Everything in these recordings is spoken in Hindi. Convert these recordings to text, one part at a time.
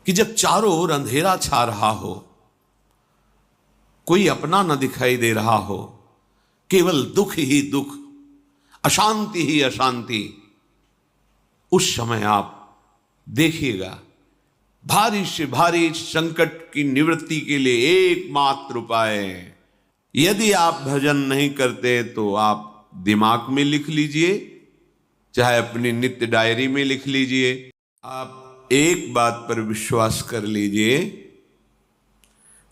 कि जब चारों ओर अंधेरा छा रहा हो, कोई अपना न दिखाई दे रहा हो, केवल दुख ही दुख, अशांति ही अशांति, उस समय आप देखिएगा भारी से भारी संकट की निवृत्ति के लिए एकमात्र उपाय है। यदि आप भजन नहीं करते तो आप दिमाग में लिख लीजिए, चाहे अपनी नित्य डायरी में लिख लीजिए। आप एक बात पर विश्वास कर लीजिए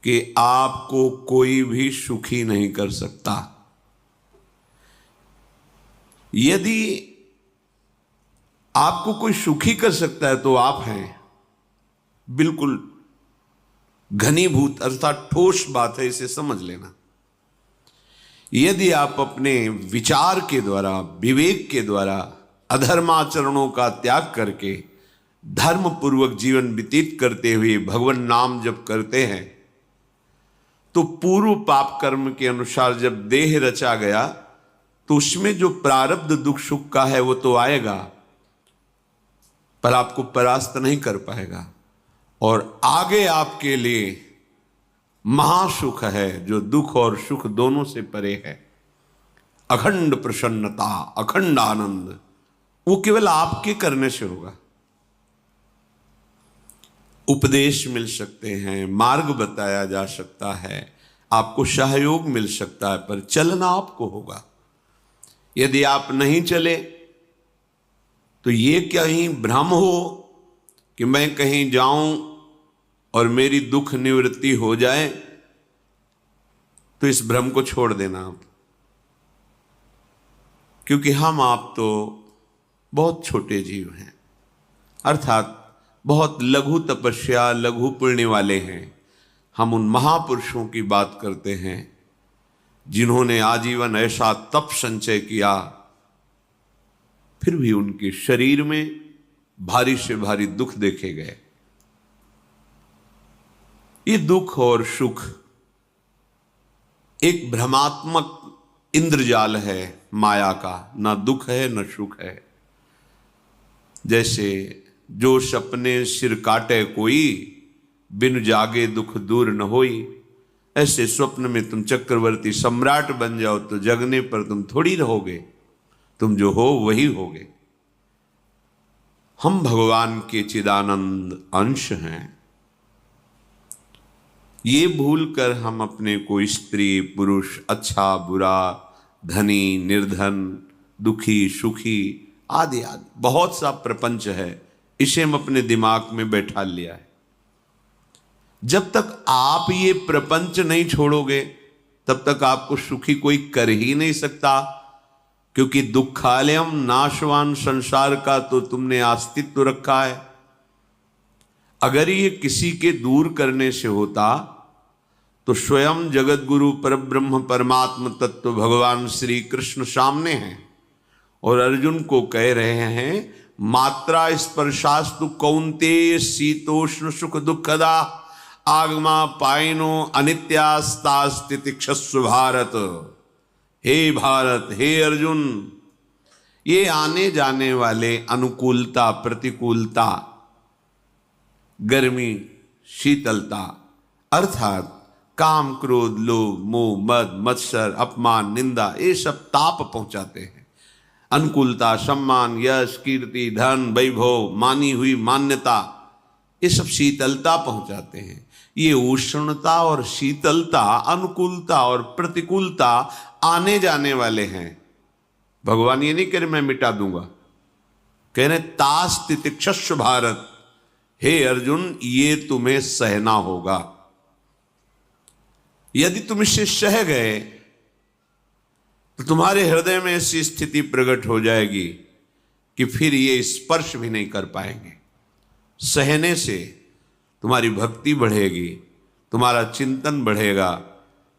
कि आपको कोई भी सुखी नहीं कर सकता। यदि आपको कोई सुखी कर सकता है तो आप हैं। बिल्कुल घनीभूत अर्थात ठोस बात है, इसे समझ लेना। यदि आप अपने विचार के द्वारा, विवेक के द्वारा अधर्माचरणों का त्याग करके धर्म पूर्वक जीवन व्यतीत करते हुए भगवान नाम जप करते हैं, तो पूर्व पाप कर्म के अनुसार जब देह रचा गया तो उसमें जो प्रारब्ध दुख सुख का है वो तो आएगा, पर आपको परास्त नहीं कर पाएगा। और आगे आपके लिए महासुख है जो दुख और सुख दोनों से परे है। अखंड प्रसन्नता, अखंड आनंद, वो केवल आपके करने से होगा। उपदेश मिल सकते हैं, मार्ग बताया जा सकता है, आपको सहयोग मिल सकता है, पर चलना आपको होगा। यदि आप नहीं चले तो ये कहीं भ्रम हो कि मैं कहीं जाऊं और मेरी दुख निवृत्ति हो जाए, तो इस भ्रम को छोड़ देना आप। क्योंकि हम आप तो बहुत छोटे जीव हैं, अर्थात बहुत लघु तपस्या, लघु पुण्य वाले हैं। हम उन महापुरुषों की बात करते हैं जिन्होंने आजीवन ऐसा तप संचय किया, फिर भी उनके शरीर में भारी से भारी दुख देखे गए। ये दुख और सुख एक भ्रमात्मक इंद्रजाल है माया का, ना दुख है न सुख है। जैसे जो सपने सिर काटे कोई, बिन जागे दुख दूर न होई। ऐसे स्वप्न में तुम चक्रवर्ती सम्राट बन जाओ तो जगने पर तुम थोड़ी रहोगे, तुम जो हो वही होगे। हम भगवान के चिदानंद अंश हैं। ये भूलकर हम अपने को स्त्री पुरुष, अच्छा बुरा, धनी निर्धन, दुखी सुखी आदि आदि बहुत सा प्रपंच है, इसे हम अपने दिमाग में बैठा लिया है। जब तक आप ये प्रपंच नहीं छोड़ोगे तब तक आपको सुखी कोई कर ही नहीं सकता, क्योंकि दुखालयम नाशवान संसार का तो तुमने अस्तित्व रखा है। अगर ये किसी के दूर करने से होता तो स्वयं जगत गुरु परब्रह्म परमात्म तत्व भगवान श्री कृष्ण सामने हैं और अर्जुन को कह रहे हैं, मात्रा स्पर्शास्तु कौन्तेय शीतोष्ण सुख दुखदा आगमा पायनो अनित्यास्तास्तितिक्षस्व भारत। हे भारत, हे अर्जुन, ये आने जाने वाले अनुकूलता प्रतिकूलता, गर्मी शीतलता, अर्थात काम क्रोध लोभ मोह मद मत्सर अपमान निंदा, ये सब ताप पहुंचाते हैं। अनुकूलता सम्मान यश कीर्ति धन वैभव, मानी हुई मान्यता, ये सब शीतलता पहुंचाते हैं। ये उष्णता और शीतलता, अनुकूलता और प्रतिकूलता आने जाने वाले हैं। भगवान ये नहीं कह रहे मैं मिटा दूंगा, कह रहे तास तितिक्षस्व भारत। हे अर्जुन, ये तुम्हें सहना होगा। यदि तुम इसे सह गए तो तुम्हारे हृदय में ऐसी स्थिति प्रकट हो जाएगी कि फिर ये स्पर्श भी नहीं कर पाएंगे। सहने से तुम्हारी भक्ति बढ़ेगी, तुम्हारा चिंतन बढ़ेगा,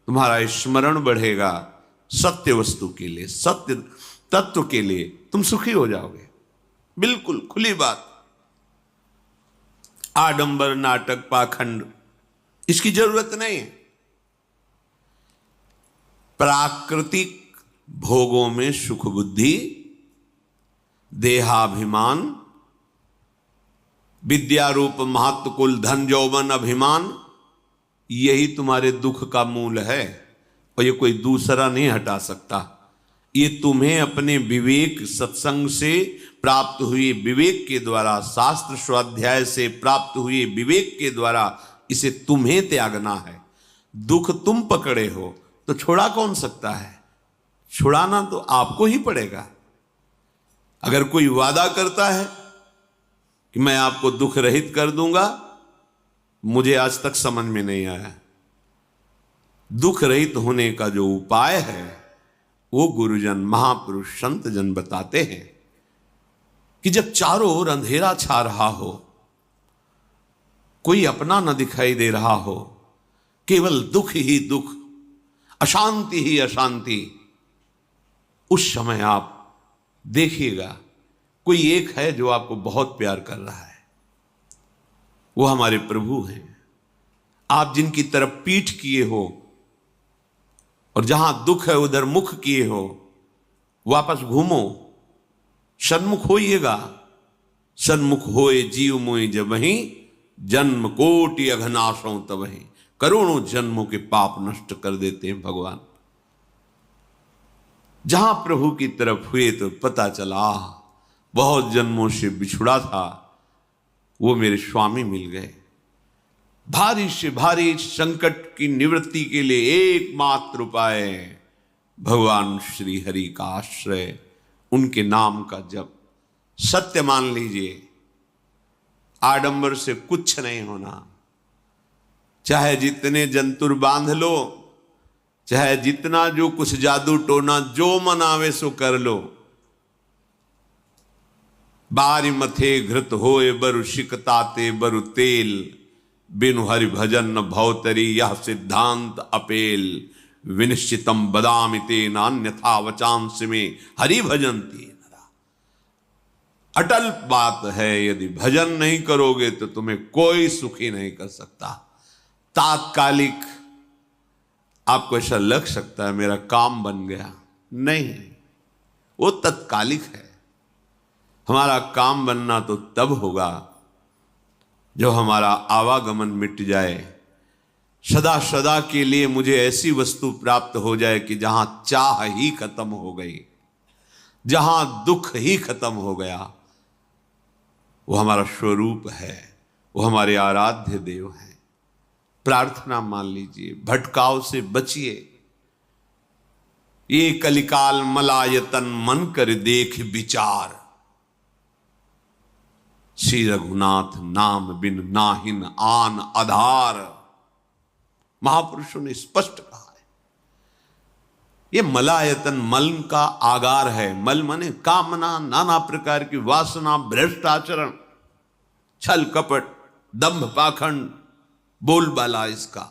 तुम्हारा स्मरण बढ़ेगा, सत्य वस्तु के लिए, सत्य तत्व के लिए तुम सुखी हो जाओगे। बिल्कुल खुली बात। आडंबर नाटक पाखंड इसकी जरूरत नहीं है। प्राकृतिक भोगों में सुख बुद्धि, देहाभिमान, विद्या रूप महत्व कुल धन यौवन अभिमान, यही तुम्हारे दुख का मूल है और ये कोई दूसरा नहीं हटा सकता। ये तुम्हें अपने विवेक सत्संग से प्राप्त हुए विवेक के द्वारा, शास्त्र स्वाध्याय से प्राप्त हुए विवेक के द्वारा इसे तुम्हें त्यागना है। दुख तुम पकड़े हो तो छुड़ा कौन सकता है? छुड़ाना तो आपको ही पड़ेगा। अगर कोई वादा करता है कि मैं आपको दुख रहित कर दूंगा, मुझे आज तक समझ में नहीं आया। दुख रहित होने का जो उपाय है वो गुरुजन, महापुरुष, संत जन बताते हैं कि जब चारों ओर अंधेरा छा रहा हो, कोई अपना न दिखाई दे रहा हो, केवल दुख ही दुख, अशांति ही अशांति, उस समय आप देखिएगा कोई एक है जो आपको बहुत प्यार कर रहा है। वो हमारे प्रभु हैं। आप जिनकी तरफ पीठ किए हो और जहां दुख है उधर मुख किए हो, वापस घूमो, सन्मुख होइएगा। सन्मुख होए जीव मोहि जब वहीं, जन्म कोटि अघनाशों तबहि। करोड़ों जन्मों के पाप नष्ट कर देते हैं भगवान। जहां प्रभु की तरफ हुए तो पता चला बहुत जन्मों से बिछुड़ा था, वो मेरे स्वामी मिल गए। भारी से भारी संकट की निवृत्ति के लिए एकमात्र उपाय भगवान श्री हरि का आश्रय, उनके नाम का जप। सत्य मान लीजिए, आडंबर से कुछ नहीं होना। चाहे जितने जंतुर बांध लो, चाहे जितना जो कुछ जादू टोना जो मनावे सो कर लो, बारी मथे घृत होए बरु शिकताते बरु तेल, बिनु हरि भजन न भवतरी यह सिद्धांत अपेल। विनिश्चितम बदामिते नान्यथा वचांस में हरि भजंती नरा। अटल बात है, यदि भजन नहीं करोगे तो तुम्हें कोई सुखी नहीं कर सकता। तात्कालिक आपको ऐसा लग सकता है मेरा काम बन गया, नहीं, वो तत्कालिक है। हमारा काम बनना तो तब होगा जब हमारा आवागमन मिट जाए, सदा सदा के लिए मुझे ऐसी वस्तु प्राप्त हो जाए कि जहां चाह ही खत्म हो गई, जहां दुख ही खत्म हो गया। वो हमारा स्वरूप है, वो हमारे आराध्य देव हैं। प्रार्थना मान लीजिए, भटकाव से बचिए। ये कलिकाल मलायतन मन कर देख विचार, श्री रघुनाथ नाम बिन नाहिन आन आधार। महापुरुषों ने स्पष्ट कहा है। ये मलायतन मल का आगार है। मल माने कामना, नाना प्रकार की वासना, भ्रष्ट आचरण, छल कपट, दंभ पाखंड, बोलबाला, इसका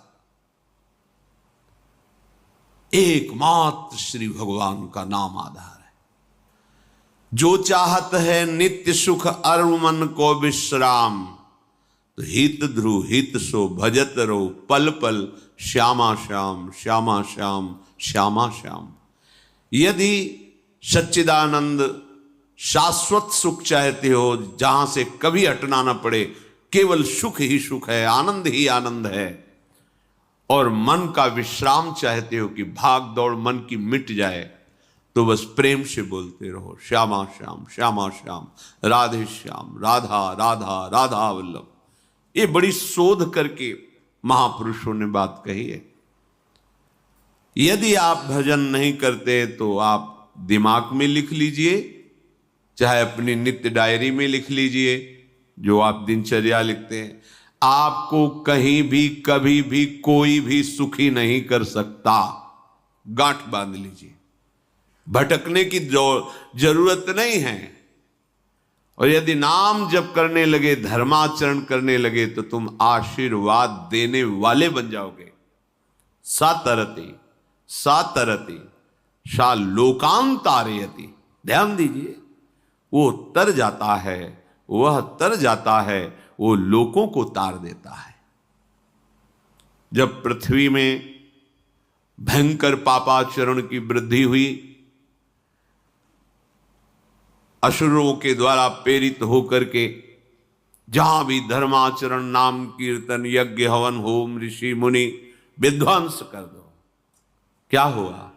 एकमात्र श्री भगवान का नाम आधार है। जो चाहत है नित्य सुख अरु मन को विश्राम, तो हित ध्रुव हित सो भजत रो पल पल श्यामा श्याम श्यामा श्याम श्यामा श्याम। यदि सच्चिदानंद शाश्वत सुख चाहते हो, जहां से कभी हटना ना पड़े, केवल सुख ही सुख है, आनंद ही आनंद है, और मन का विश्राम चाहते हो कि भाग दौड़ मन की मिट जाए, तो बस प्रेम से बोलते रहो श्यामा श्याम श्यामा श्याम, राधे श्याम, राधा राधा राधा वल्लभ। ये बड़ी शोध करके महापुरुषों ने बात कही है। यदि आप भजन नहीं करते तो आप दिमाग में लिख लीजिए, चाहे अपनी नित्य डायरी में लिख लीजिए, जो आप दिनचर्या लिखते हैं। आपको कहीं भी कभी भी कोई भी सुखी नहीं कर सकता। गांठ बांध लीजिए, भटकने की जरूरत नहीं है। और यदि नाम जप करने लगे, धर्माचरण करने लगे, तो तुम आशीर्वाद देने वाले बन जाओगे। सातरति सातरति सा लोकांतारयति। ध्यान दीजिए, वो तर जाता है, वह तर जाता है, वो लोकों को तार देता है। जब पृथ्वी में भयंकर पापाचरण की वृद्धि हुई, असुरों के द्वारा प्रेरित होकर के जहां भी धर्माचरण, नाम कीर्तन, यज्ञ, हवन, होम, ऋषि मुनि विध्वंस कर दो। क्या हुआ?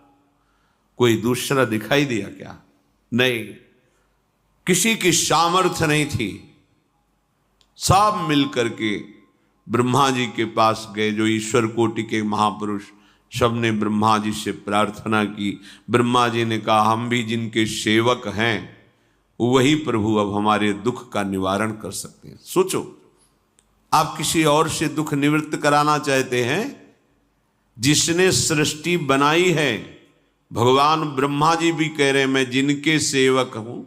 कोई दूसरा दिखाई दिया क्या? नहीं, किसी की सामर्थ्य नहीं थी। सब मिलकर के ब्रह्मा जी के पास गए, जो ईश्वर कोटि के महापुरुष, सबने ब्रह्मा जी से प्रार्थना की। ब्रह्मा जी ने कहा, हम भी जिनके सेवक हैं वही प्रभु अब हमारे दुख का निवारण कर सकते हैं। सोचो, आप किसी और से दुख निवृत्त कराना चाहते हैं? जिसने सृष्टि बनाई है, भगवान ब्रह्मा जी भी कह रहे हैं मैं जिनके सेवक हूं,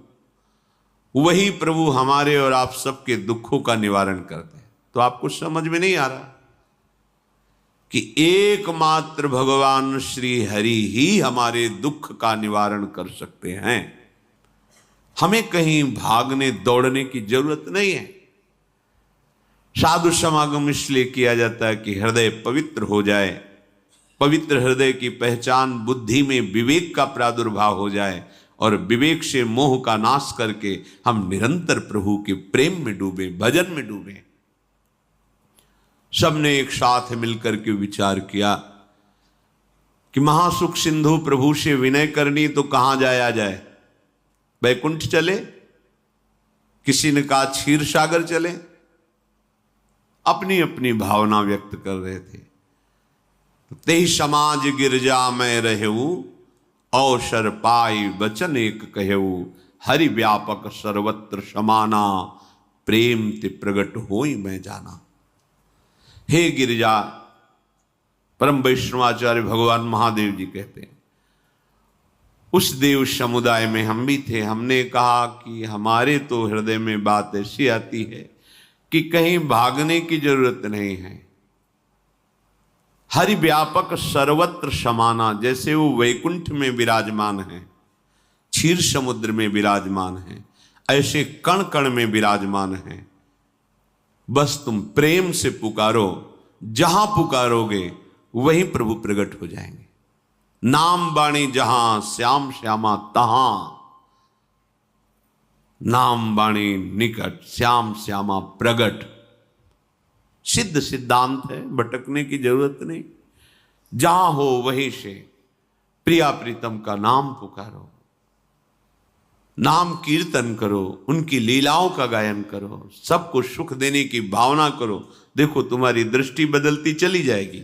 वही प्रभु हमारे और आप सबके दुखों का निवारण करते हैं। तो आपको समझ में नहीं आ रहा कि एकमात्र भगवान श्री हरि ही हमारे दुख का निवारण कर सकते हैं। हमें कहीं भागने दौड़ने की जरूरत नहीं है। साधु समागम इसलिए किया जाता है कि हृदय पवित्र हो जाए। पवित्र हृदय की पहचान बुद्धि में विवेक का प्रादुर्भाव हो जाए और विवेक से मोह का नाश करके हम निरंतर प्रभु के प्रेम में डूबे, भजन में डूबे। सबने एक साथ मिलकर के विचार किया कि महासुख सिंधु प्रभु से विनय करनी तो कहां जाया जाए? बैकुंठ चले, किसी ने कहा क्षीर सागर चले। अपनी अपनी भावना व्यक्त कर रहे थे। तेहि समाज गिरजा में रहू, अवसर पाई वचन एक कहू, हरि व्यापक सर्वत्र समाना, प्रेम ते प्रगट होई मैं जाना। हे गिरिजा, परम वैष्णवाचार्य भगवान महादेव जी कहते हैं, उस देव समुदाय में हम भी थे। हमने कहा कि हमारे तो हृदय में बात ऐसी आती है कि कहीं भागने की जरूरत नहीं है। हरि व्यापक सर्वत्र समाना, जैसे वो वैकुंठ में विराजमान है, क्षीर समुद्र में विराजमान है, ऐसे कण कण में विराजमान है। बस तुम प्रेम से पुकारो, जहां पुकारोगे वहीं प्रभु प्रकट हो जाएंगे। नाम बाणी जहां, श्याम श्यामा तहां। नाम बाणी निकट, श्याम श्यामा प्रगट। सिद्ध सिद्धांत है, भटकने की जरूरत नहीं। जहां हो वहीं से प्रिया प्रीतम का नाम पुकारो, नाम कीर्तन करो, उनकी लीलाओं का गायन करो, सबको सुख देने की भावना करो। देखो तुम्हारी दृष्टि बदलती चली जाएगी,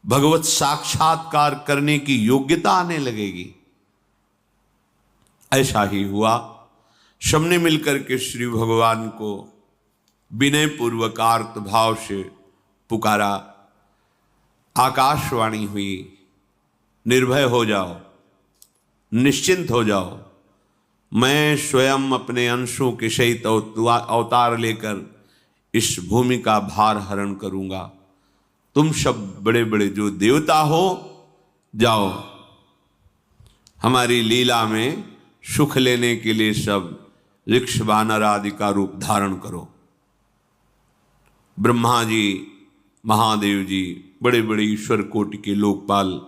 भगवत साक्षात्कार करने की योग्यता आने लगेगी। ऐसा ही हुआ। सबने मिलकर के श्री भगवान को विनय पूर्वक आर्त भाव से पुकारा। आकाशवाणी हुई, निर्भय हो जाओ, निश्चिंत हो जाओ, मैं स्वयं अपने अंशों के सहित अवतार लेकर इस भूमि का भार हरण करूंगा। तुम सब बड़े बड़े जो देवता हो, जाओ हमारी लीला में सुख लेने के लिए सब ऋक्ष वानर आदि का रूप धारण करो। ब्रह्मा जी, महादेव जी, बड़े बड़े ईश्वर कोटि के लोकपाल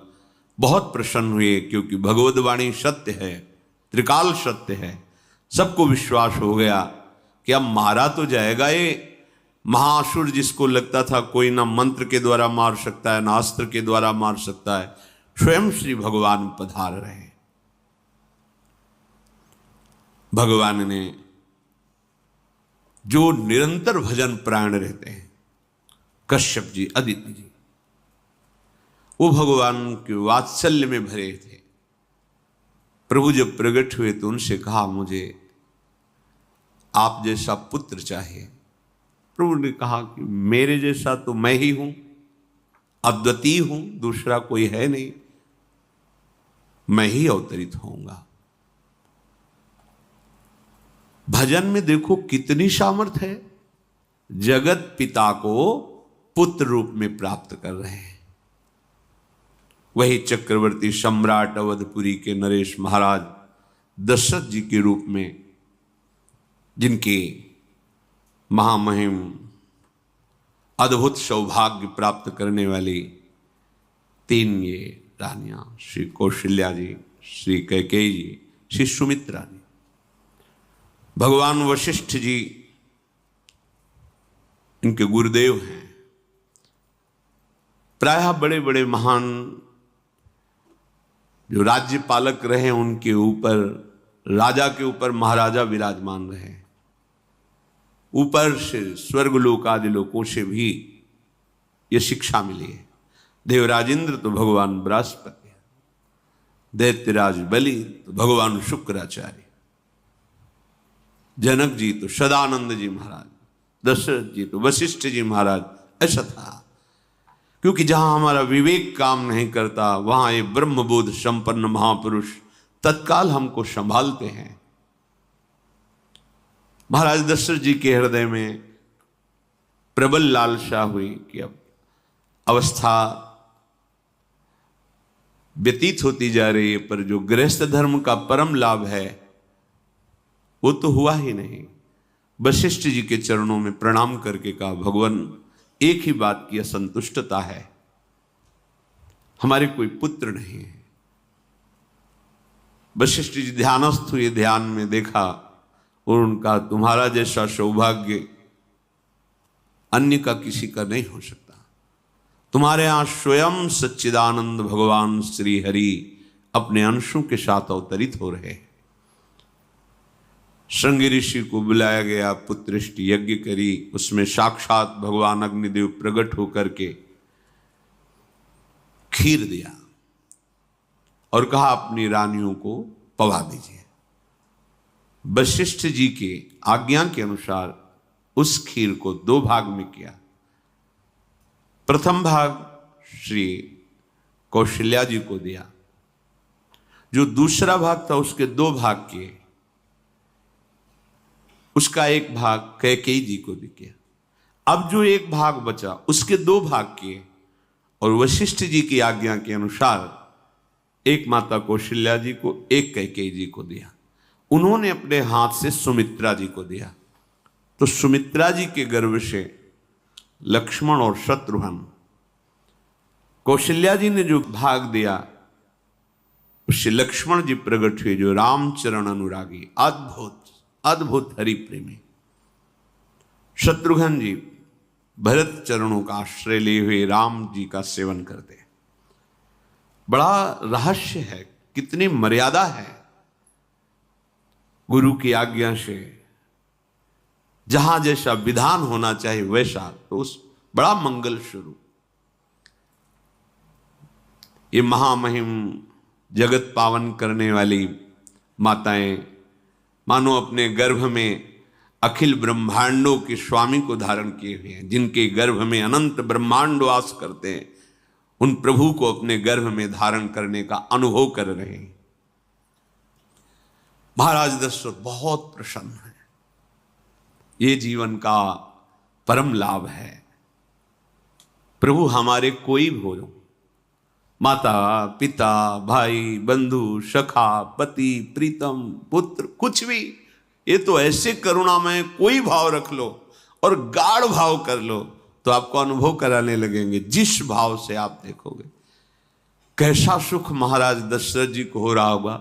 बहुत प्रसन्न हुए, क्योंकि भगवद वाणी सत्य है, त्रिकाल सत्य है। सबको विश्वास हो गया कि अब मारा तो जाएगा ये महासुर, जिसको लगता था कोई ना मंत्र के द्वारा मार सकता है, ना अस्त्र के द्वारा मार सकता है। स्वयं श्री भगवान पधार रहे। भगवान ने जो निरंतर भजन प्राण रहते हैं, कश्यप जी, अदिति जी, वो भगवान के वात्सल्य में भरे थे। प्रभु जब प्रकट हुए तो उनसे कहा, मुझे आप जैसा पुत्र चाहिए। प्रभु ने कहा कि मेरे जैसा तो मैं ही हूं, अद्वितीय हूं, दूसरा कोई है नहीं, मैं ही अवतरित होऊंगा। भजन में देखो कितनी सामर्थ्य है। जगत पिता को पुत्र रूप में प्राप्त कर रहे हैं। वही चक्रवर्ती सम्राट अवधपुरी के नरेश महाराज दशरथ जी के रूप में, जिनके महामहिम अद्भुत सौभाग्य प्राप्त करने वाली 3 ये रानियां, श्री कौशल्या जी, श्री कैकेयी जी, श्री सुमित्रा जी। भगवान वशिष्ठ जी इनके गुरुदेव हैं। प्रायः बड़े बड़े महान जो राज्य पालक रहे उनके ऊपर, राजा के ऊपर महाराजा विराजमान रहे। ऊपर से स्वर्गलोक आदि लोकों से भी ये शिक्षा मिली है। देवराजेंद्र तो भगवान बृहस्पति, दैत्यराज बलि तो भगवान शुक्राचार्य, जनक जी तो सदानंद जी महाराज, दशरथ जी तो वशिष्ठ जी महाराज। ऐसा था, क्योंकि जहां हमारा विवेक काम नहीं करता वहां ये ब्रह्मबोध संपन्न महापुरुष तत्काल हमको संभालते हैं। महाराज दशरथ जी के हृदय में प्रबल लालसा हुई कि अब अवस्था व्यतीत होती जा रही है, पर जो गृहस्थ धर्म का परम लाभ है वो तो हुआ ही नहीं। वशिष्ठ जी के चरणों में प्रणाम करके कहा, भगवान एक ही बात की असंतुष्टता है, हमारे कोई पुत्र नहीं है। वशिष्ठ जी ध्यानस्थ हुए, ध्यान में देखा और उनका, तुम्हारा जैसा सौभाग्य अन्य का किसी का नहीं हो सकता। तुम्हारे यहां स्वयं सच्चिदानंद भगवान श्री हरि अपने अंशों के साथ अवतरित हो रहे हैं। श्रृंगी ऋषि को बुलाया गया, पुत्रेष्टि यज्ञ करी, उसमें साक्षात भगवान अग्निदेव प्रकट होकर के खीर दिया और कहा अपनी रानियों को पवा दीजिए। वशिष्ठ जी के आज्ञा के अनुसार उस खीर को 2 भाग में किया। प्रथम भाग श्री कौशल्या जी को दिया, जो दूसरा भाग था उसके 2 भाग किए, उसका 1 भाग कैकेयी जी को दिया। अब जो 1 भाग बचा उसके 2 भाग किए और वशिष्ठ जी की आज्ञा के अनुसार एक माता कौशल्या जी को, एक कैकेयी जी को दिया। उन्होंने अपने हाथ से सुमित्रा जी को दिया, तो सुमित्रा जी के गर्भ से लक्ष्मण और शत्रुघ्न, कौशल्या जी ने जो भाग दिया उससे लक्ष्मण जी प्रकट हुए, जो रामचरण अनुरागी, अद्भुत अद्भुत हरि प्रेमी। शत्रुघ्न जी भरत चरणों का आश्रय लिए हुए राम जी का सेवन करते। बड़ा रहस्य है, कितनी मर्यादा है गुरु की आज्ञा से। जहां जैसा विधान होना चाहिए वैसा, तो उस बड़ा मंगल स्वरूप। ये महामहिम जगत पावन करने वाली माताएं मानो अपने गर्भ में अखिल ब्रह्मांडों के स्वामी को धारण किए हुए हैं, जिनके गर्भ में अनंत ब्रह्मांड वास करते हैं, उन प्रभु को अपने गर्भ में धारण करने का अनुभव कर रहे हैं। महाराज दशरथ बहुत प्रसन्न है। ये जीवन का परम लाभ है। प्रभु हमारे कोई भी हो, माता पिता भाई बंधु सखा पति प्रीतम पुत्र, कुछ भी, ये तो ऐसे करुणामय कोई भाव रख लो और गाढ़ भाव कर लो तो आपको अनुभव कराने लगेंगे। जिस भाव से आप देखोगे कैसा सुख महाराज दशरथ जी को हो रहा होगा,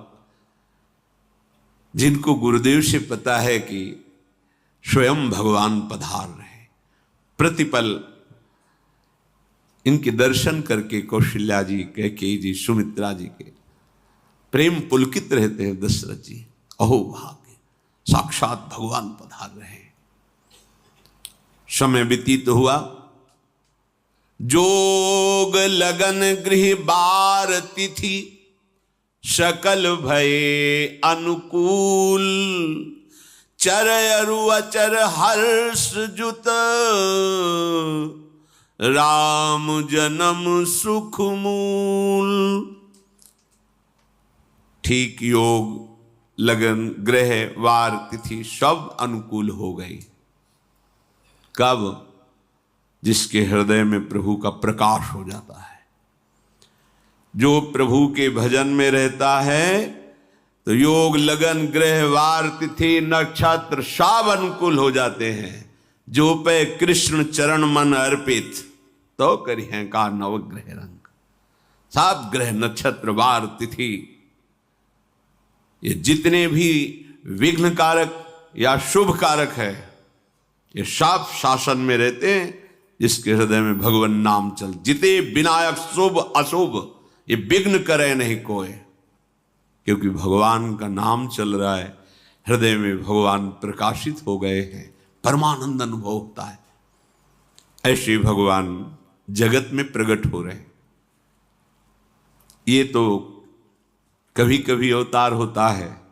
जिनको गुरुदेव से पता है कि स्वयं भगवान पधार रहे। प्रतिपल इनके दर्शन करके कौशल्या जी, कैकेयी जी, सुमित्रा जी के प्रेम पुलकित रहते हैं। दशरथ जी, अहो भाग्य, साक्षात भगवान पधार रहे हैं। समय व्यतीत हुआ, जोग लगन गृह बार तिथि, सकल भये अनुकूल, चर अरु अचर हर्ष जुत, राम जन्म सुख मूल। ठीक योग लगन ग्रह वार तिथि सब अनुकूल हो गई। कब? जिसके हृदय में प्रभु का प्रकाश हो जाता है। जो प्रभु के भजन में रहता है तो योग लगन ग्रह वार तिथि नक्षत्र सब अनुकूल हो जाते हैं। जो पे कृष्ण चरण मन अर्पित, तो करी हैं का नवग्रह रंग। सब ग्रह नक्षत्र वार तिथि, ये जितने भी विघ्न कारक या शुभ कारक है, ये सब शासन में रहते हैं जिसके हृदय में भगवान नाम चल। जिते विनायक शुभ अशुभ ये विघ्न करे नहीं कोई, क्योंकि भगवान का नाम चल रहा है, हृदय में भगवान प्रकाशित हो गए हैं, परमानंद अनुभव होता है। ऐसे भगवान जगत में प्रकट हो रहे हैं। ये तो कभी कभी अवतार होता है,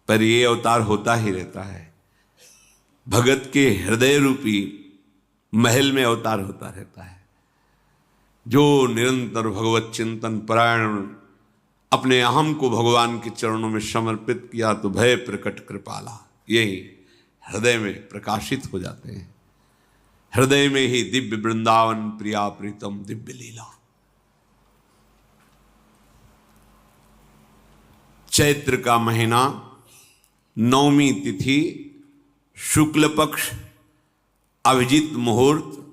पर ये अवतार होता ही रहता है। भगत के हृदय रूपी महल में अवतार होता रहता है। जो निरंतर भगवत चिंतन परायण अपने अहम को भगवान के चरणों में समर्पित किया तो भय प्रकट कृपाला, यही हृदय में प्रकाशित हो जाते हैं। हृदय में ही दिव्य वृंदावन प्रिया प्रीतम दिव्य लीला। चैत्र का महीना, नवमी तिथि, शुक्ल पक्ष, अभिजीत मुहूर्त,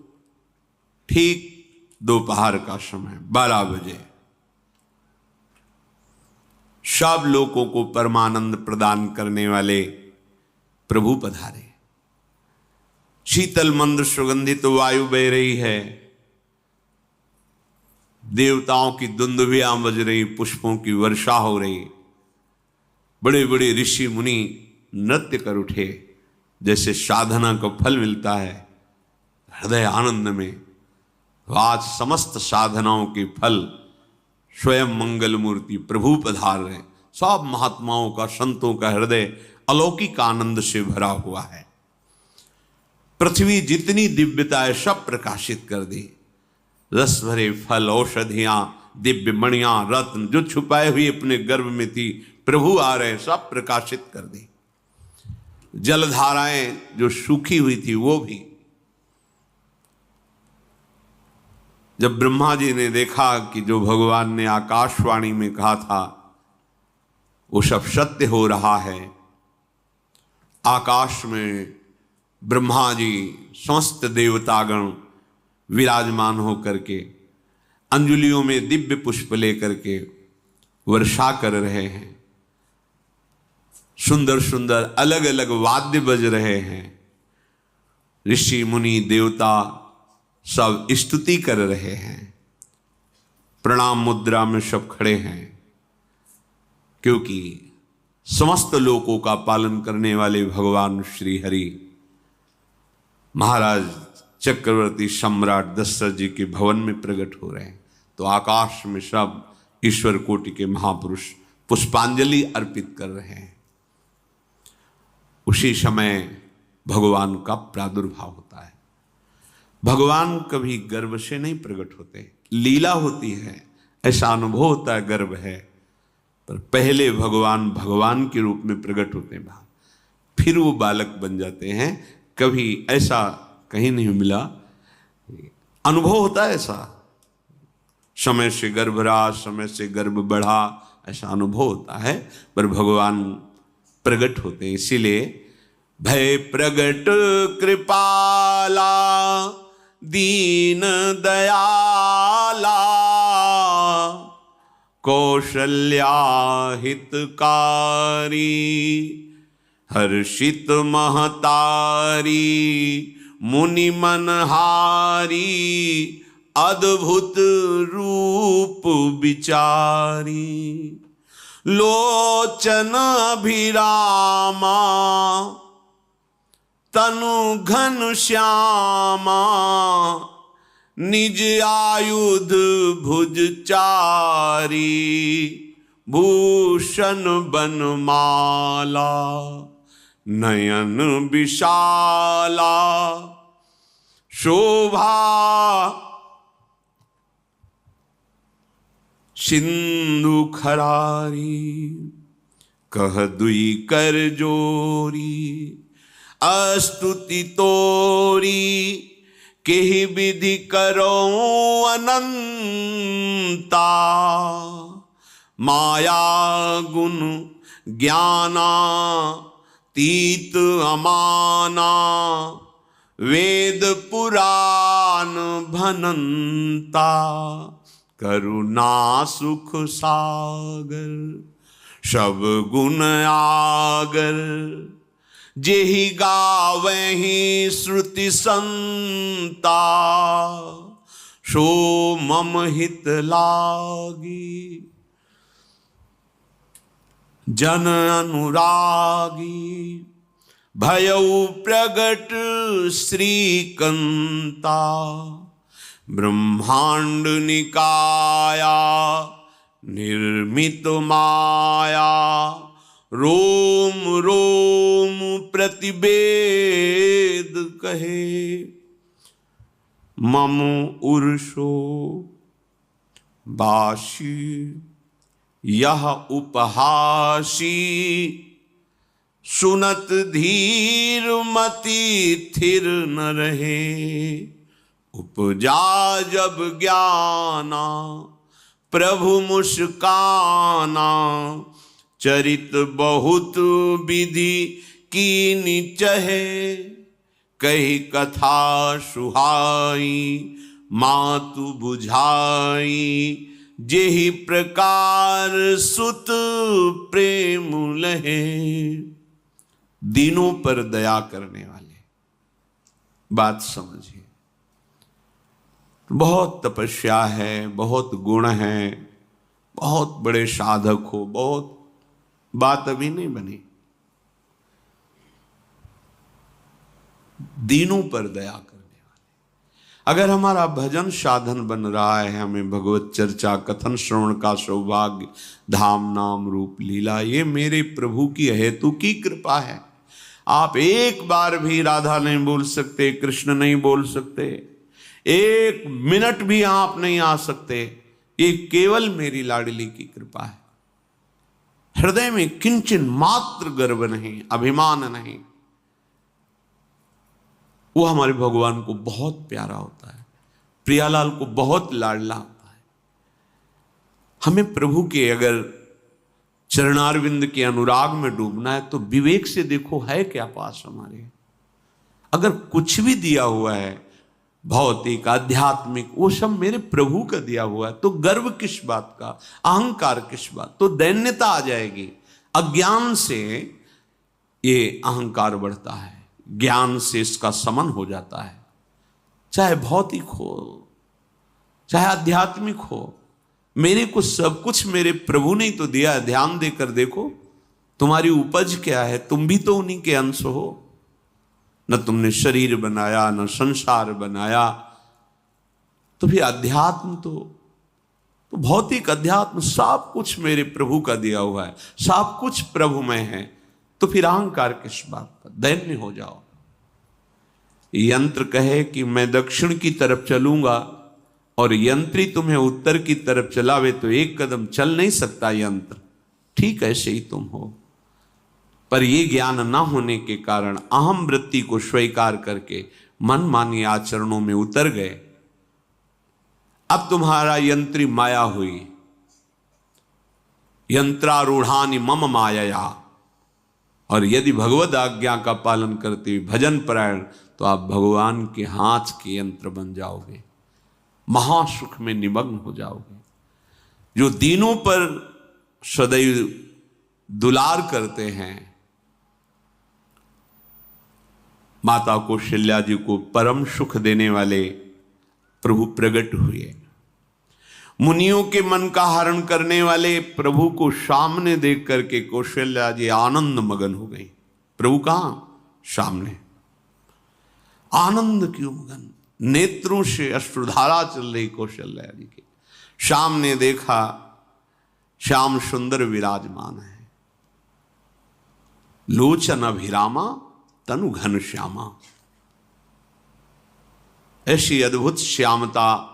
ठीक दोपहर का समय 12 बजे सब लोगों को परमानंद प्रदान करने वाले प्रभु पधारे। शीतल मंद सुगंधित वायु बह रही है, देवताओं की दुंदुभियां बज रही, पुष्पों की वर्षा हो रही, बड़े बड़े ऋषि मुनि नृत्य कर उठे। जैसे साधना का फल मिलता है हृदय आनंद में, आज समस्त साधनाओं के फल स्वयं मंगल मूर्ति प्रभु पधार रहे। सब महात्माओं का, संतों का हृदय अलौकिक आनंद से भरा हुआ है। पृथ्वी जितनी दिव्यता है सब प्रकाशित कर दी। रस भरे फल, औषधियां, दिव्य मणियां, रत्न जो छुपाए हुए अपने गर्भ में थी, प्रभु आ रहे, सब प्रकाशित कर दी। जलधाराएं जो सूखी हुई थी वो भी। जब ब्रह्मा जी ने देखा कि जो भगवान ने आकाशवाणी में कहा था वो सब सत्य हो रहा है, आकाश में ब्रह्मा जी समस्त देवतागण विराजमान होकर के अंजलियों में दिव्य पुष्प लेकर के वर्षा कर रहे हैं। सुंदर सुंदर अलग अलग वाद्य बज रहे हैं। ऋषि मुनि देवता सब स्तुति कर रहे हैं। प्रणाम मुद्रा में सब खड़े हैं, क्योंकि समस्त लोकों का पालन करने वाले भगवान श्री हरि महाराज चक्रवर्ती सम्राट दशरथ जी के भवन में प्रकट हो रहे हैं। तो आकाश में सब ईश्वर कोटि के महापुरुष पुष्पांजलि अर्पित कर रहे हैं। उसी समय भगवान का प्रादुर्भाव होता है। भगवान कभी गर्भ से नहीं प्रकट होते, लीला होती है, ऐसा अनुभव होता है गर्भ है, पर पहले भगवान भगवान के रूप में प्रकट होते हैं, फिर वो बालक बन जाते हैं। कभी ऐसा कहीं नहीं मिला, अनुभव होता है ऐसा, समय से गर्भ रहा, समय से गर्भ बढ़ा, ऐसा अनुभव होता है, पर भगवान प्रकट होते हैं। इसीलिए भय प्रगट कृपाला दीन दयाला कौशल्या हितकारी हर्षित महतारी मुनि मनहारी अद्भुत रूप विचारी लोचन अभिरामा तनु घन श्यामा निज आयुध भुज चारी भूषण बनमाला नयन विशाला शोभा सिंधु खरारी कह दुई कर जोरी अस्तुति तोरी केहि विधि करो अनंता माया गुण ज्ञाना तीत अमाना वेद पुराण भनंता करुणा सुख सागर सब गुण आगर जेहि गावहि श्रुति संता, सो मम हित लागी। जन अनुरागी भयउ प्रगट श्रीकंता, ब्रह्मांड निकाया निर्मित माया, रोम रोम प्रतिवेद कहे। मम उर्षो बाशी यह उपहासी, सुनत धीर मति थिर न रहे। उपजा जब ज्ञाना प्रभु मुस्काना, चरित बहुत विधि कीनि चहे। कही कथा सुहाई मातु बुझाई, जेहि प्रकार सुत प्रेम लहे। दीनों पर दया करने वाले, बात समझिए। बहुत तपस्या है, बहुत गुण है, बहुत बड़े साधक हो, बहुत बात अभी नहीं बनी। दीनों पर दया करने वाले। अगर हमारा भजन साधन बन रहा है, हमें भगवत चर्चा कथन श्रवण का सौभाग्य, धाम नाम रूप लीला, ये मेरे प्रभु की हेतु की कृपा है। आप एक बार भी राधा नहीं बोल सकते, कृष्ण नहीं बोल सकते, एक मिनट भी आप नहीं आ सकते, ये केवल मेरी लाडली की कृपा है। हृदय में किंचन मात्र गर्व नहीं, अभिमान नहीं। वो हमारे भगवान को बहुत प्यारा होता है, प्रियालाल को बहुत लाडला होता है। हमें प्रभु के अगर चरणारविंद के अनुराग में डूबना है तो विवेक से देखो है क्या पास हमारे। अगर कुछ भी दिया हुआ है भौतिक आध्यात्मिक, वो सब मेरे प्रभु का दिया हुआ है, तो गर्व किस बात का, अहंकार किस बात, तो दैन्यता आ जाएगी। अज्ञान से ये अहंकार बढ़ता है, ज्ञान से इसका समन हो जाता है। चाहे भौतिक हो चाहे आध्यात्मिक हो, मेरे को सब कुछ मेरे प्रभु ने तो दिया है। ध्यान देकर देखो तुम्हारी उपज क्या है, तुम भी तो उन्हीं के अंश हो। न तुमने शरीर बनाया, न संसार बनाया, तो फिर अध्यात्म तो भौतिक अध्यात्म सब कुछ मेरे प्रभु का दिया हुआ है, सब कुछ प्रभु में है। तो फिर अहंकार किस बात का, दैन्य हो जाओ। यंत्र कहे कि मैं दक्षिण की तरफ चलूंगा और यंत्री तुम्हें उत्तर की तरफ चलावे तो एक कदम चल नहीं सकता यंत्र। ठीक ऐसे ही तुम हो, पर यह ज्ञान ना होने के कारण अहम वृत्ति को स्वीकार करके मनमानी आचरणों में उतर गए। अब तुम्हारा यंत्री माया हुई, यंत्रारूढ़ानि मम माया। और यदि भगवद आज्ञा का पालन करते हुए भजन परायण, तो आप भगवान के हाथ के यंत्र बन जाओगे, महासुख में निमग्न हो जाओगे। जो दीनों पर सदैव दुलार करते हैं, माता कौशल्या जी को परम सुख देने वाले प्रभु प्रकट हुए। मुनियों के मन का हरण करने वाले प्रभु को सामने देख करके कौशल्या जी आनंद मगन हो गई। प्रभु कहां? सामने। आनंद क्यों मगन? नेत्रों से अश्रुधारा चल रही कौशल्या जी के। सामने देखा श्याम सुंदर विराजमान है, लोचन अभिरामा तनु घन श्यामा। ऐसी अद्भुत श्यामता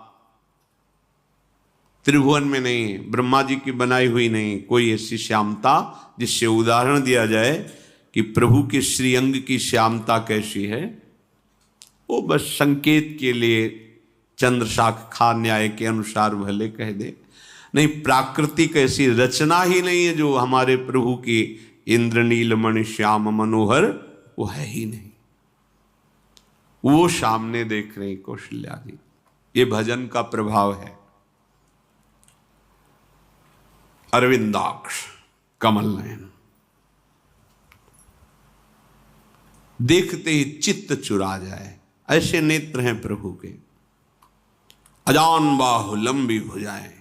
त्रिभुवन में नहीं, ब्रह्मा जी की बनाई हुई नहीं कोई ऐसी श्यामता जिससे उदाहरण दिया जाए कि प्रभु के श्रीअंग की श्यामता कैसी है। वो बस संकेत के लिए चंद्र शाखा न्याय के अनुसार भले कह दे, नहीं प्राकृतिक ऐसी रचना ही नहीं है जो हमारे प्रभु की इंद्रनील मणि श्याम मनोहर, वो है ही नहीं। वो सामने देख रही कौशल्या जी। ये भजन का प्रभाव है। अरविंदाक्ष कमल नयन, देखते ही चित्त चुरा जाए, ऐसे नेत्र हैं प्रभु के। अजान बाहु लंबी भुजाएं।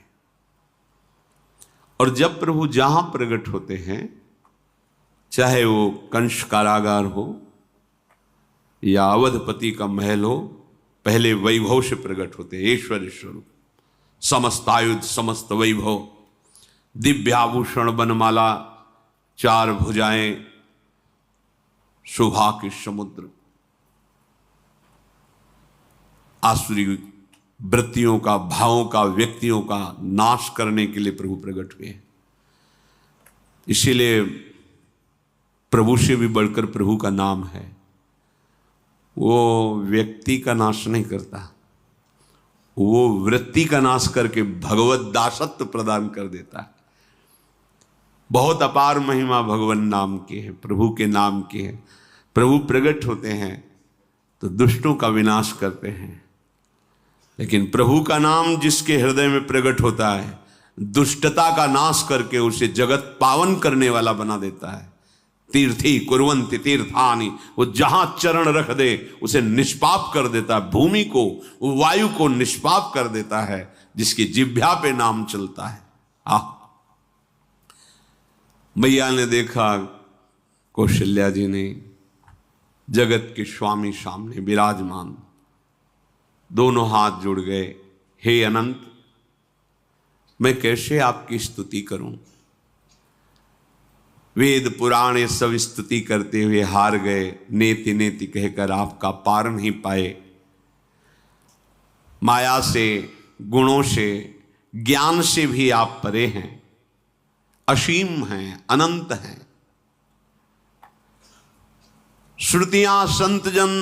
और जब प्रभु जहां प्रकट होते हैं, चाहे वो कंस कारागार हो या अवधपति का महल हो, पहले वैभव से प्रकट होते हैं। ऐश्वर्य स्वरूप, समस्त आयुध, समस्त वैभव, दिव्य आभूषण, बनमाला, 4 भुजाएं, शोभा के समुद्र, आसुरी वृत्तियों का, भावों का, व्यक्तियों का नाश करने के लिए प्रभु प्रकट हुए हैं। इसीलिए प्रभु से भी बढ़कर प्रभु का नाम है। वो व्यक्ति का नाश नहीं करता, वो वृत्ति का नाश करके भगवत दासत्व प्रदान कर देता है। बहुत अपार महिमा भगवान नाम की है, प्रभु के नाम की है। प्रभु प्रकट होते हैं तो दुष्टों का विनाश करते हैं, लेकिन प्रभु का नाम जिसके हृदय में प्रकट होता है, दुष्टता का नाश करके उसे जगत पावन करने वाला बना देता है। तीर्थी कुर्वन्ति तीर्थानि, वो जहां चरण रख दे उसे निष्पाप कर देता है। भूमि को, वायु को निष्पाप कर देता है, जिसकी जिह्वा पे नाम चलता है। मैया ने देखा, कौशल्या जी ने, जगत के स्वामी सामने विराजमान, दोनों हाथ जुड़ गए। हे अनंत, मैं कैसे आपकी स्तुति करूं? वेद पुराण ये सब स्तुति करते हुए हार गए। नेति नेति कहकर आपका पार नहीं पाए। माया से, गुणों से, ज्ञान से भी आप परे हैं, असीम हैं, अनंत हैं। श्रुतियां, संतजन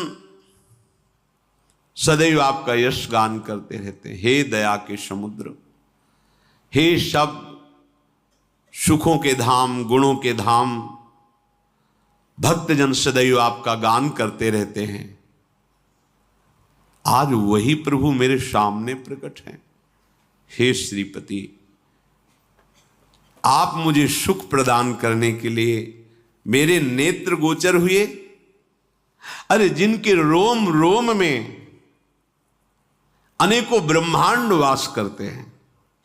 सदैव आपका यश गान करते रहते हैं। हे दया के समुद्र, हे शब्द, सुखों के धाम, गुणों के धाम, भक्तजन सदैव आपका गान करते रहते हैं। आज वही प्रभु मेरे सामने प्रकट हैं। हे श्रीपति, आप मुझे सुख प्रदान करने के लिए मेरे नेत्र गोचर हुए। अरे जिनके रोम रोम में अनेकों ब्रह्मांड वास करते हैं,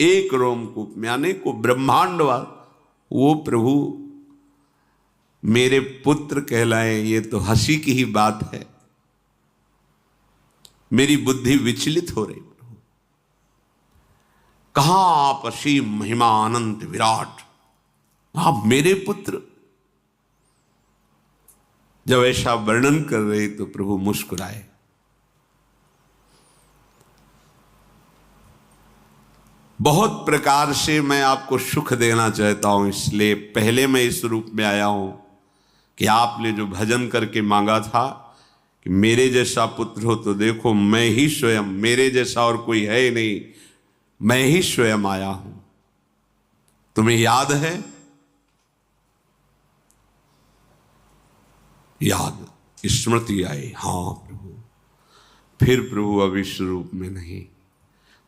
एक रोमकूप में अनेकों ब्रह्मांड वास, वो प्रभु मेरे पुत्र कहलाए, ये तो हंसी की ही बात है। मेरी बुद्धि विचलित हो रही। प्रभु कहां आप असीम महिमा अनंत विराट, आप मेरे पुत्र। जब ऐसा वर्णन कर रहे तो प्रभु मुस्कुराए। बहुत प्रकार से मैं आपको सुख देना चाहता हूं, इसलिए पहले मैं इस रूप में आया हूं कि आपने जो भजन करके मांगा था कि मेरे जैसा पुत्र हो, तो देखो मैं ही स्वयं, मेरे जैसा और कोई है ही नहीं, मैं ही स्वयं आया हूं। तुम्हें याद है? याद, स्मृति आई। हाँ प्रभु। फिर प्रभु अब इस रूप में नहीं।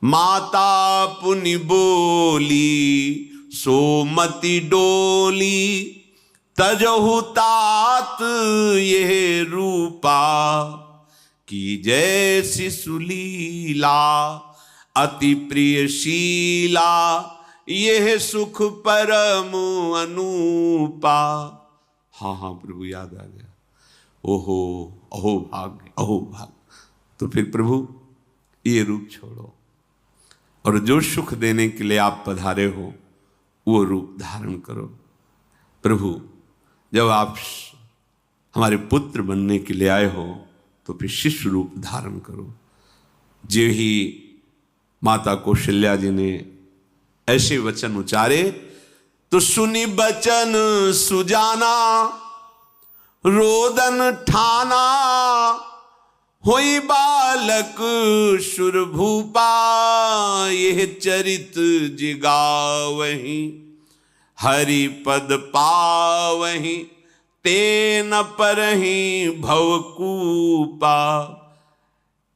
माता पुनि बोली, सोमति डोली, तजहु तात ये रूपा, की जैसी सुलीला, अति प्रियशीला, यह सुख परम अनूपा। हाँ हाँ प्रभु, याद आ गया। ओहो, अहो भाग्य, अहो भाग्य। तो फिर प्रभु ये रूप छोड़ो, और जो सुख देने के लिए आप पधारे हो वो रूप धारण करो। प्रभु, जब आप हमारे पुत्र बनने के लिए आए हो तो फिर शिष्य रूप धारण करो। जो ही माता कौशल्या जी ने ऐसे वचन उचारे तो सुनी बचन सुजाना, रोदन ठाना, होई बालक सुरभूपा, यह चरित जिगावहीं, हरि पद पावहीं, तेन परहीं भवकूपा।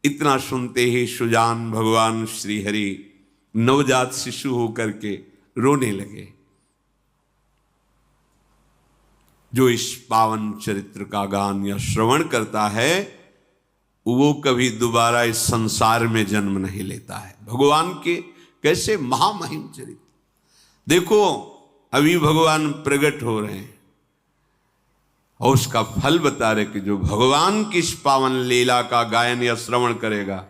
इतना सुनते ही सुजान भगवान श्री हरि नवजात शिशु होकर के रोने लगे। जो इस पावन चरित्र का गान या श्रवण करता है वो कभी दोबारा इस संसार में जन्म नहीं लेता है। भगवान के कैसे महामहिम चरित्र देखो, अभी भगवान प्रकट हो रहे हैं और उसका फल बता रहे कि जो भगवान की इस पावन लीला का गायन या श्रवण करेगा,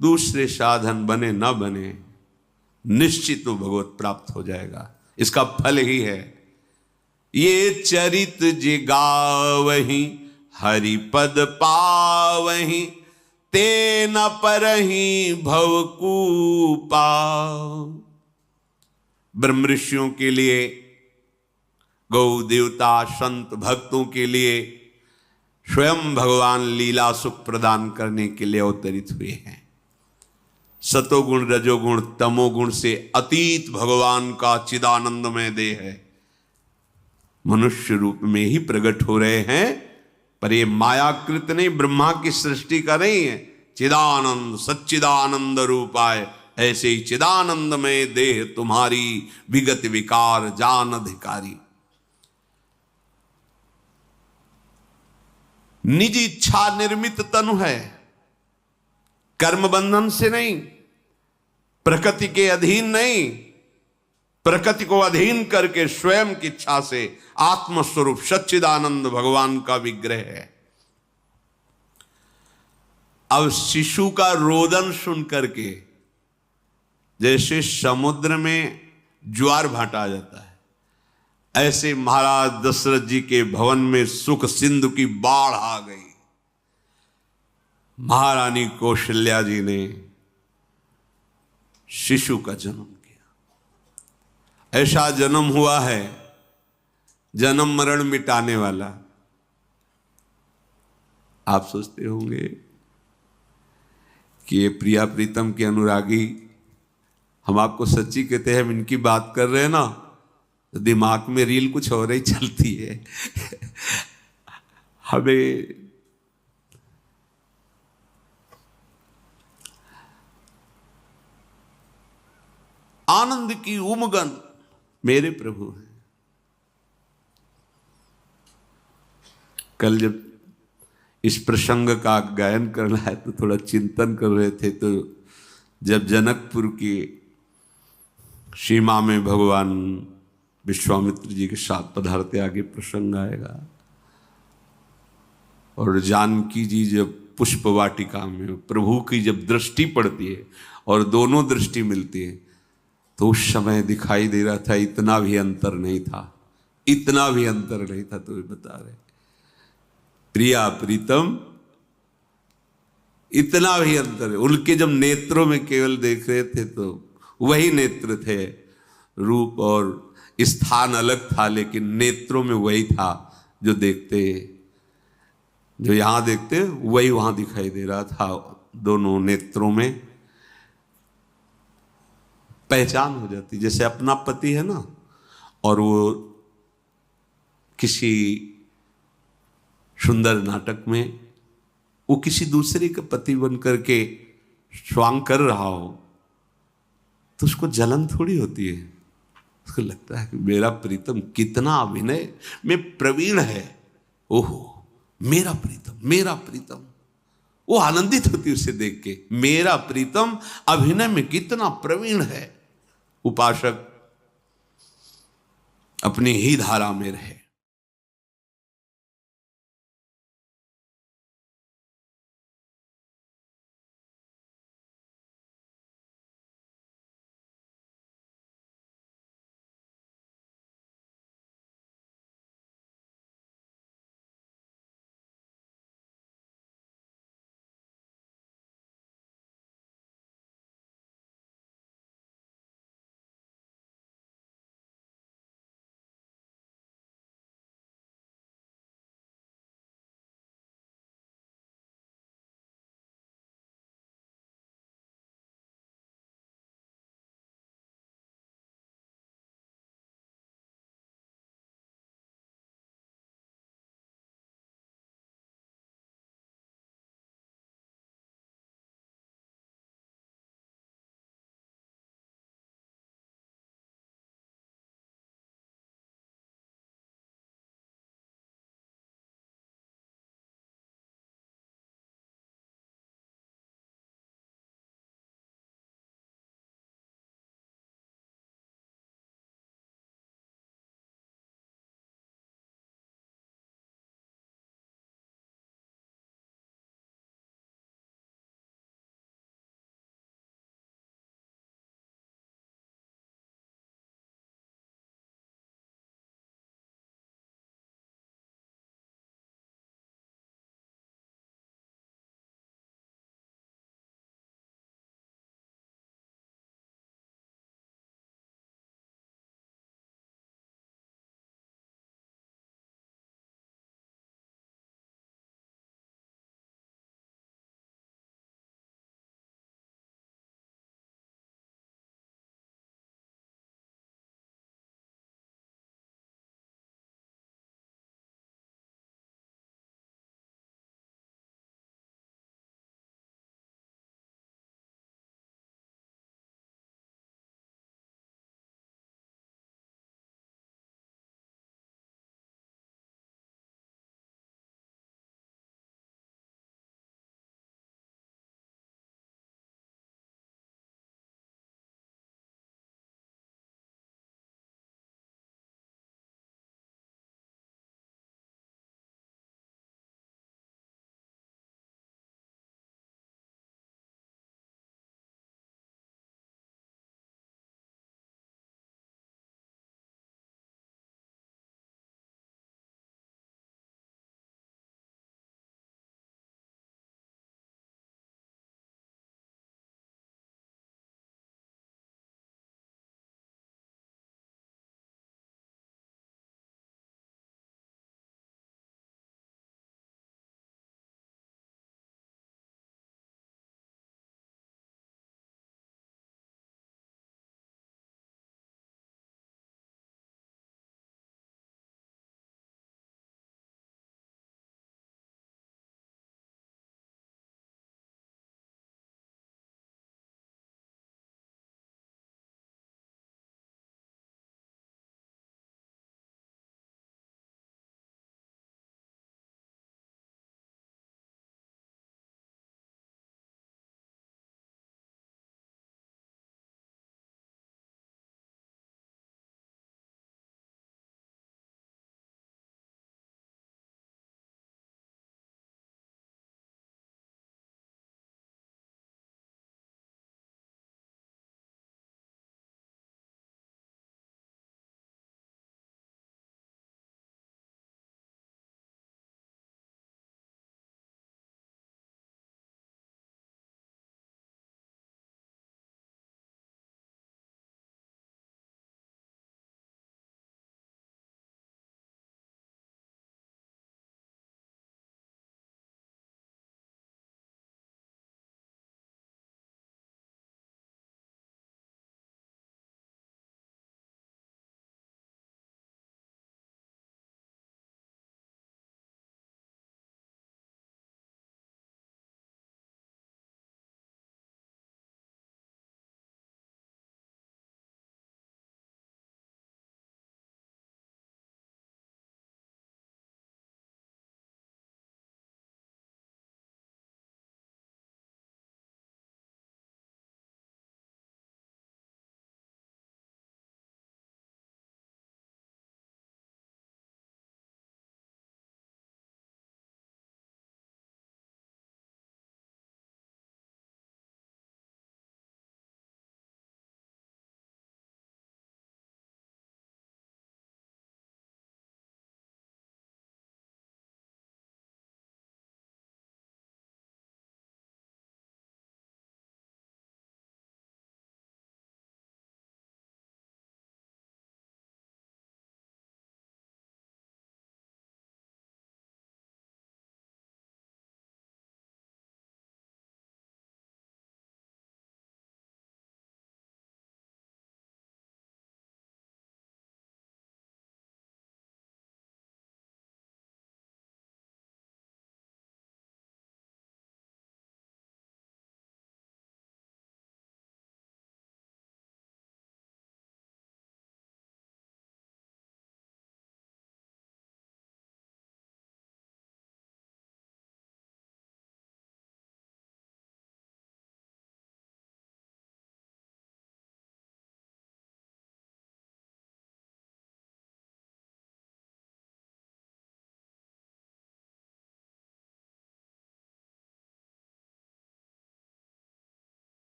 दूसरे साधन बने न बने, निश्चित वो भगवत प्राप्त हो जाएगा। इसका फल ही है ये चरित जे गावहि हरिपद पावहि ते न परहि भवकूपा। ब्रह्म ऋषियों के लिए, गौ देवता संत भक्तों के लिए स्वयं भगवान लीला सुख प्रदान करने के लिए अवतरित हुए हैं। सतोगुण रजोगुण तमोगुण से अतीत भगवान का चिदानंदमय देह है, मनुष्य रूप में ही प्रकट हो रहे हैं। पर ये मायाकृत नहीं, ब्रह्मा की सृष्टि का नहीं है। चिदानंद सच्चिदानंद रूपाय, ऐसे ही चिदानंदमय देह तुम्हारी विगत विकार जान अधिकारी। निज इच्छा निर्मित तनु है, कर्म बंधन से नहीं, प्रकृति के अधीन नहीं, प्रकृति को अधीन करके स्वयं की इच्छा से आत्मस्वरूप सच्चिदानंद भगवान का विग्रह है। अब शिशु का रोदन सुन करके जैसे समुद्र में ज्वार भाटा आ जाता है, ऐसे महाराज दशरथ जी के भवन में सुख सिंधु की बाढ़ आ गई। महारानी कौशल्या जी ने शिशु का जन्म किया। ऐसा जन्म हुआ है जन्म मरण मिटाने वाला। आप सोचते होंगे कि ये प्रिया प्रीतम के अनुरागी, हम आपको सच्ची कहते हैं, हम इनकी बात कर रहे हैं ना तो दिमाग में रील कुछ और ही चलती है। हमें आनंद की उमगन मेरे प्रभु हैं। कल जब इस प्रसंग का गायन करना है तो थोड़ा चिंतन कर रहे थे, तो जब जनकपुर की सीमा में भगवान विश्वामित्र जी के साथ पधारते, आगे प्रसंग आएगा, और जानकी जी जब पुष्प वाटिका में प्रभु की जब दृष्टि पड़ती है और दोनों दृष्टि मिलती है, तो उस समय दिखाई दे रहा था इतना भी अंतर नहीं था, इतना भी अंतर नहीं था। तो बता रहे प्रिया प्रीतम, इतना भी अंतर है। उनके जब नेत्रों में केवल देख रहे थे तो वही नेत्र थे, रूप और स्थान अलग था, लेकिन नेत्रों में वही था जो देखते, जो यहां देखते वही वहां दिखाई दे रहा था। दोनों नेत्रों में पहचान हो जाती, जैसे अपना पति है ना, और वो किसी सुंदर नाटक में वो किसी दूसरे का पति बन करके स्वांग कर रहा हो तो उसको जलन थोड़ी होती है, उसको लगता है कि मेरा प्रीतम कितना अभिनय में प्रवीण है, ओहो मेरा प्रीतम, मेरा प्रीतम। वो आनंदित होती उसे देख के, मेरा प्रीतम अभिनय में कितना प्रवीण है। उपासक अपनी ही धारा में रहे।